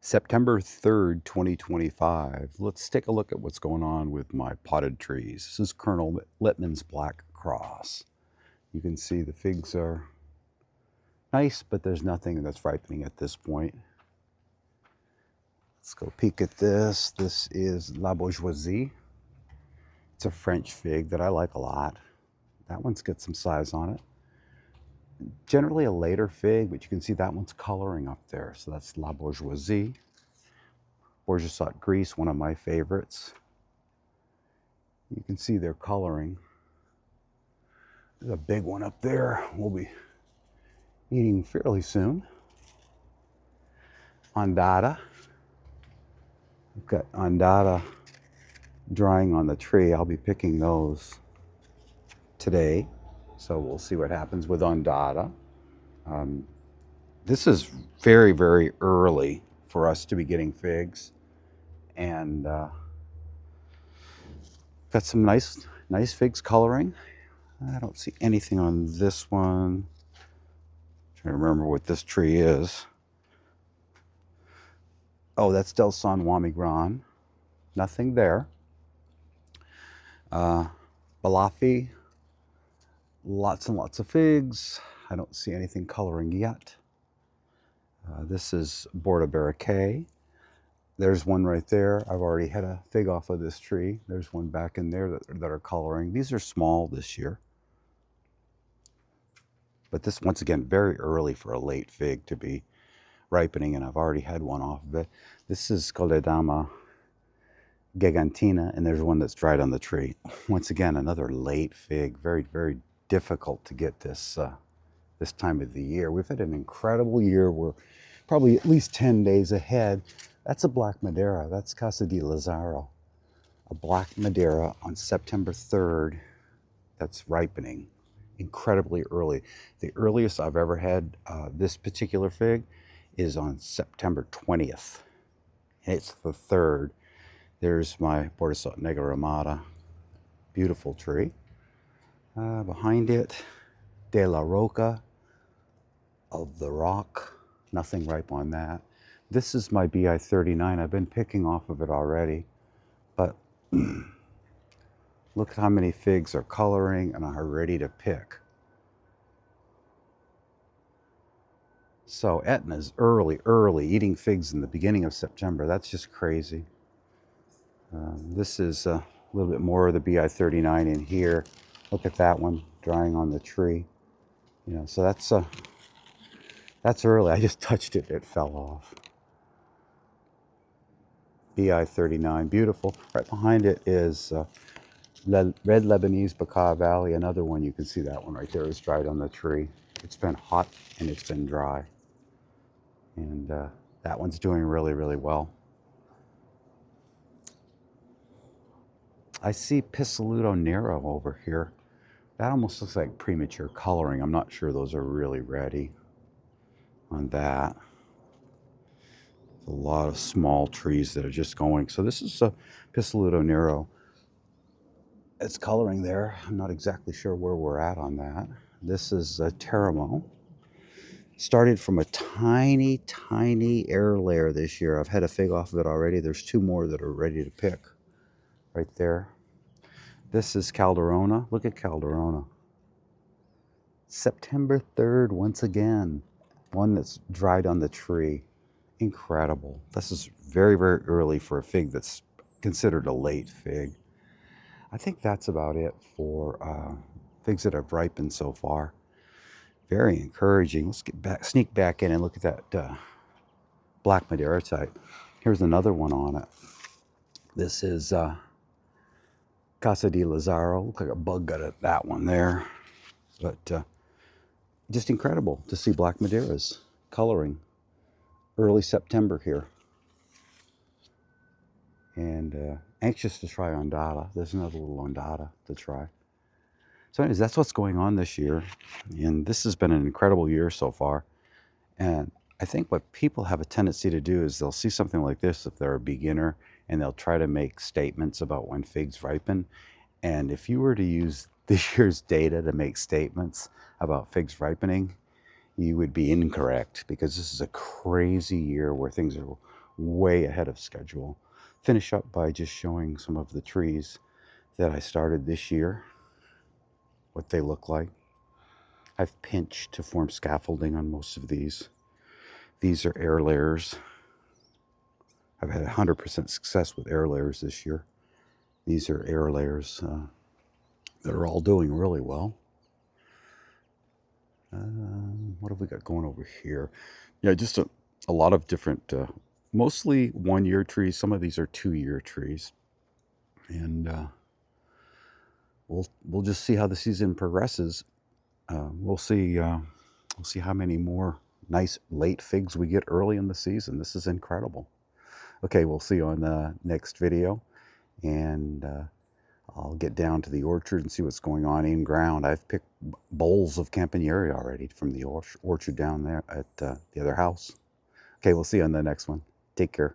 September 3rd, 2025. Let's take a look at what's going on with my potted trees. This is Colonel Littman's Black Cross. You can see the figs are nice, but there's nothing that's ripening at this point. Let's go peek at this. This is La Bourgeoisie. It's a French fig that I like a lot. That one's got some size on it. Generally a later fig, but you can see that one's coloring up there. So that's La Bourgeoisie. Bourgeois Grease, one of my favorites. You can see they're coloring. There's a big one up there we'll be eating fairly soon. Ondata. We've got Ondata drying on the tree. I'll be picking those today. So we'll see what happens with Ondata. This is very, very early for us to be getting figs. And got some nice figs coloring. I don't see anything on this one. I'm trying to remember what this tree is. Oh, that's Del San Juan Migran. Nothing there. Balafi. Lots and lots of figs. I don't see anything coloring yet. This is Borda Barriquet. There's one right there. I've already had a fig off of this tree. There's one back in there that are coloring. These are small this year. But this, once again, very early for a late fig to be ripening, and I've already had one off of it. This is Coledama gigantina, and there's one that's dried on the tree. Once again, another late fig. Very, very difficult to get this this time of the year. We've had an incredible year. We're probably at least 10 days ahead. That's a Black Madeira. That's Casa di Lazaro. A Black Madeira on September 3rd that's ripening incredibly early. The earliest I've ever had this particular fig is on September 20th. And it's the 3rd. There's my Borda Negra Ramada. Beautiful tree. Behind it, De La Roca, of the rock. Nothing ripe on that. This is my BI 39. I've been picking off of it already, but look at how many figs are coloring and are ready to pick. So Etna's early, eating figs in the beginning of September. That's just crazy. This is a little bit more of the BI 39 in here. Look at that one drying on the tree. You know, so that's early. I just touched it, it fell off. BI 39, beautiful. Right behind it is Red Lebanese Baca Valley, another one. You can see that one right there is dried on the tree. It's been hot and it's been dry. And that one's doing really, really well. I see Pisaludo Nero over here. That almost looks like premature coloring. I'm not sure those are really ready on that. A lot of small trees that are just going. So this is a Pisaludo Nero. It's coloring there. I'm not exactly sure where we're at on that. This is a Teramo. Started from a tiny, tiny air layer this year. I've had a fig off of it already. There's two more that are ready to pick right there. This is Calderona. Look at Calderona. September 3rd, once again. One that's dried on the tree. Incredible. This is very, very early for a fig that's considered a late fig. I think that's about it for figs that have ripened so far. Very encouraging. Let's get back, sneak back in and look at that Black Madeira type. Here's another one on it. This is Casa di Lazaro. Look like a bug got at that one there. But just incredible to see Black Madeiras coloring early September here. And anxious to try Ondata. There's another little Ondata to try. So anyways, that's what's going on this year. And this has been an incredible year so far. And I think what people have a tendency to do is they'll see something like this if they're a beginner, and they'll try to make statements about when figs ripen. And if you were to use this year's data to make statements about figs ripening, you would be incorrect, because this is a crazy year where things are way ahead of schedule. Finish up by just showing some of the trees that I started this year, what they look like. I've pinched to form scaffolding on most of these. These are air layers. I've had 100% success with air layers this year. These are air layers that are all doing really well. What have we got going over here? Yeah, just a lot of different, mostly 1-year trees. Some of these are 2-year trees. And we'll just see how the season progresses. We'll see how many more nice late figs we get early in the season. This is incredible. Okay, we'll see you on the next video, and I'll get down to the orchard and see what's going on in ground. I've picked bowls of Campaniere already from the orchard down there at the other house. Okay, we'll see you on the next one. Take care.